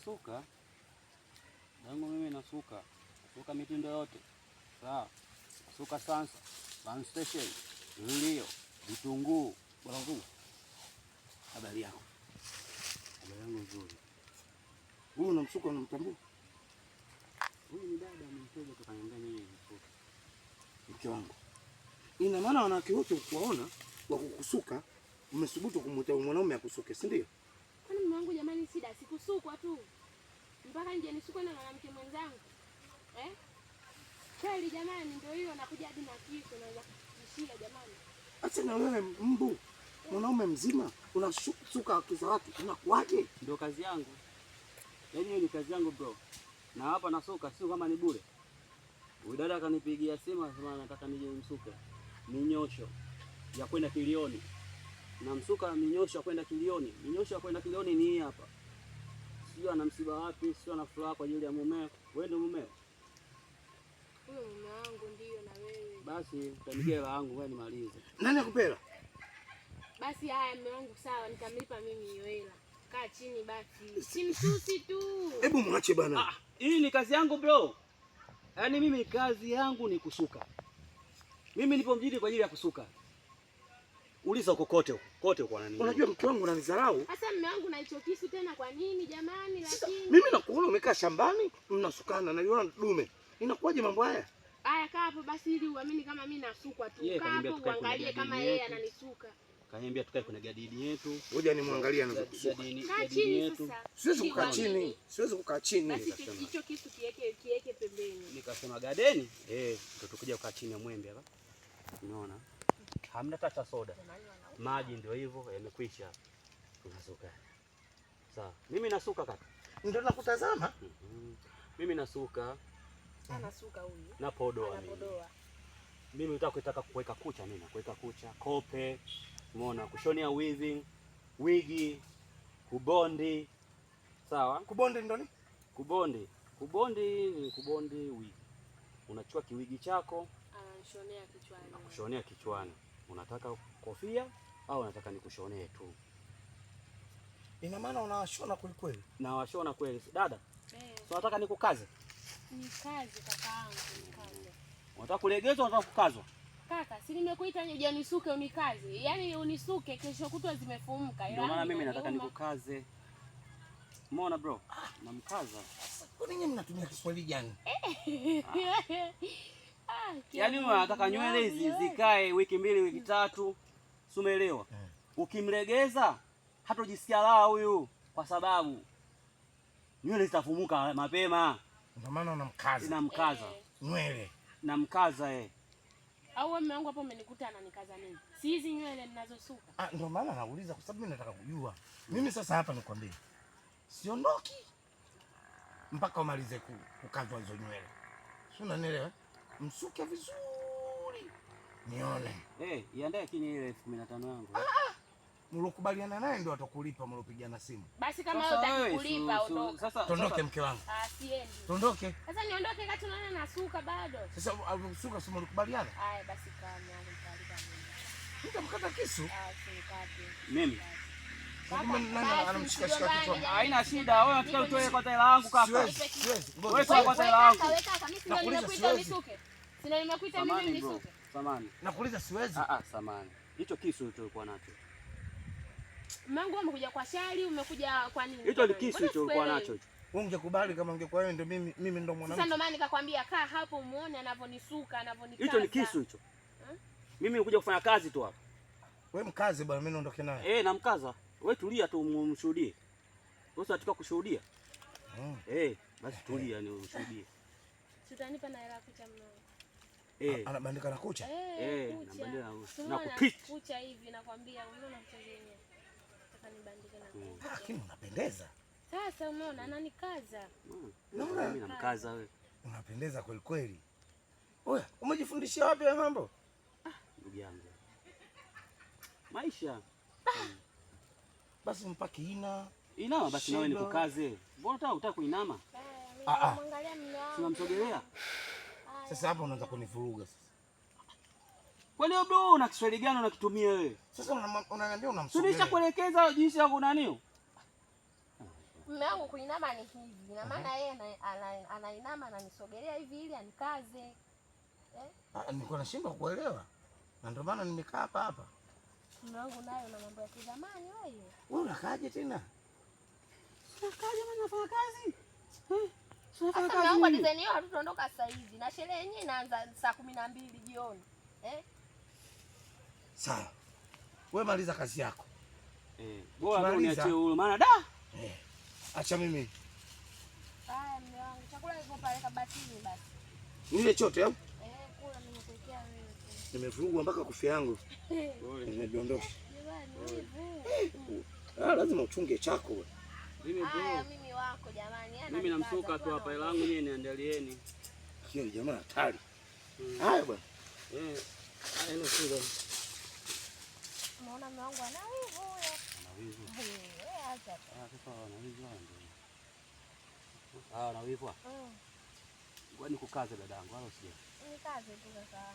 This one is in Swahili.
nasuka dangu, mimi nasuka mitindo yote sawa. Nasuka Sansa, Van Station, Lilio, vitunguu. Bwana wangu, habari yako? Habari yangu nzuri. Huyu unamsuka unamtambua? Huyu ni dada mteja kutoka nyumbani yeye nisuka. Mke wangu. Ina maana wanawake wote kuwaona wa kukusuka umesubutu kumwita mwanaume akusuke, si ndio? Kwani mume wangu jamani, sida sikusukwa tu. Mpaka nje nisukwe na mwanamke mwenzangu. Kweli jamani, ndio hiyo nakuja hadi na kitu naweza kushia jamani. Acha na wewe mbu. Mwanaume mzima unasuka kiza watu unakuaje? Ndio kazi yangu. Yaani hiyo ni kazi yangu bro. Na hapa nasuka sio kama ni bure. Huyu dada akanipigia simu akasema nataka nije nimsuke. Minyosho ya kwenda Kilioni. Na msuka minyosho ya kwenda Kilioni. Minyosho ya kwenda Kilioni ni hii hapa. Sio ana msiba wapi, sio ana furaha kwa ajili ya mumeo. Wewe ndio mumeo. Huyo mume wangu ndio na wewe. Basi utanigia hela yangu wewe nimalize. Nani akupela? Basi haya mume wangu sawa, nitamlipa mimi hiyo hela. Kaa chini basi. Si msusi tu. Hebu mwache bana. Hii ni kazi yangu bro. Yaani mimi kazi yangu ni kusuka. Mimi nipo mjini kwa ajili ya kusuka. Uliza kokote huko. Kote huko nani? Unajua mke wangu unanidharau. Sasa mume wangu na hicho kisu tena kwa nini jamani? Lakini Mimi nakuona umekaa shambani mnasukana na yule dume. Inakuwaje mambo haya? Haya kaa hapo basi ili uamini kama mimi nasukwa tu. Kaa hapo uangalie kama yeye ananisuka. Kaniambia tukae kwenye gadini yetu. Ngoja nimwangalie anazokusuka. Kaa chini sasa. Siwezi kukaa chini. Siwezi kukaa chini. Basi hicho kisu kiweke pembeni. Nikasema gadeni? Ndio tukija kukaa chini ya mwembe hapa. Unaona? Hamna hata soda. Maji ndio hivyo yamekwisha. Tunasuka. Sawa. Mimi nasuka kaka. Ndio nakutazama. Mimi nasuka. Anasuka huyu. Napodoa. Anapodoa. Mimi nataka kuweka kucha, mimi nakuweka kucha, kope, umeona, kushonea weaving, wigi, kubondi. Sawa? Kubondi ndo nini? Kubondi. Kubondi ni kubondi wigi. Unachukua kiwigi chako, anashonea kichwani. Nakushonea kichwani. Unataka kofia au unataka nikushonee tu? Ina maana unawashona kweli kweli? Na washona kweli. Dada. So unataka nikukaze? Ni kazi kakaangu, ni kazi. Unataka kulegezwa au unataka kukazwa? Kaka, si nimekuita nije unisuke unikaze. Yaani unisuke kesho kutwa zimefumuka. Ndio maana mimi nataka nikukaze. Umeona bro? Namkaza. Kwa nini mnatumia Kiswahili gani? Yaani unataka nywele hizi zikae wiki 2 wiki 3. Si umeelewa? Ukimlegeza hatojisikia raha huyu kwa sababu nywele zitafumuka mapema. Ndio maana unamkaza. Namkaza. Nywele. Namkaza Au mume wangu hapo umenikuta ananikaza nini? Si hizi nywele ninazosuka. Ndio maana nauliza kwa sababu mimi nataka kujua. Mimi sasa hapa nikwambie. Siondoki mpaka umalize kukazwa hizo nywele. Si unanielewa? Msuke vizuri. Nione. Iandae kini ile 15,000 yangu. Mlokubaliana naye ndio atakulipa mlopigana simu. Basi kama wewe utakulipa ondoka. Sasa tondoke mke wangu. Siendi. Tondoke. Sasa niondoke kati unaona nasuka bado. Sasa usuka simu mlikubaliana? Haya basi kama yangu nitalipa mimi. Nitamkata kisu. Usikate. Mimi. Nani anamshikashika kichwa? Haina shida. Wewe unataka utoe kwa hela yangu kaka. Siwezi. Wewe toa kwa hela yangu. Weka mimi sio nimekuita nisuke. Sina nimekuita mimi nisuke. Samani. Nakuuliza siwezi. Samani. Hicho kisu tulikuwa nacho. Mangu umekuja kwa shari, umekuja kwa nini? Hicho ni kisu hicho ulikuwa nacho hicho. Wewe ungekubali kama ungekuwa wewe ndio mimi ndo mwanamke. Sasa ndo maana nikakwambia kaa hapo umuone anavonisuka, anavonikaza. Hicho ni kisu hicho. Mimi nimekuja kufanya kazi tu hapa. Wewe mkaze bwana, mimi naondoke naye. Namkaza. Wewe tulia tu umshuhudie. Wewe unataka kushuhudia? Basi tulia ni ushuhudie. Utanipa na hela kucha mnao. Anabandika na kucha? Anabandika na kucha. Na kucha hivi nakwambia, unaona mchezo wenyewe. Nataka nibandike na kucha. Lakini unapendeza. Sasa umeona ananikaza. Mimi namkaza wewe. Unapendeza kweli kweli. Oya, umejifundishia wapi haya mambo? Ndugu yangu. Maisha. Basi mpaki inama basi nawe nikukaze. Mbona unataka kuinama? Muangalia mume wangu. Tunamsogelea. Sasa hapa unaanza kunivuruga sasa. Kwani bro una Kiswahili gani unakitumia wewe? Sasa unaniambia unamsogelea. Tulisha kuelekeza jinsi ya kunaniu. mume wangu kuinama ni hivi. Ina maana yeye anainama ananisogelea hivi ili anikaze. Nilikuwa nashindwa kuelewa. Na ndio maana nimekaa hapa. Mume wangu nayo na mambo ya kizamani wewe. Wewe unakaaje tena? Unakaaje maana nafanya kazi? Sasa mume wangu design hiyo hatutondoka saa hizi. Na sherehe yenyewe inaanza saa 12 jioni. Sawa. Wewe maliza kazi yako. Bora uniachie huru maana da. Acha mimi. Haya mume wangu, chakula kiko pale kabatini basi. Nile chote au? Kula nimekuwekea wewe. Nimevurugwa mpaka kofia yangu. Nimedondosha. Jamani, Lazima uchunge chako wewe. Mimi wako jamani. Mimi namsuka tu hapa, ila yangu nyinyi niandalieni. Hiyo jamaa hatari. Haya bwana. Haina shida. Unaona mume wangu ana wivu huyo. Ana wivu. Acha. Sasa ana wivu ndio. Ana wivu. Kwani kukaza dadangu wala usije. Ni kazi tu sasa.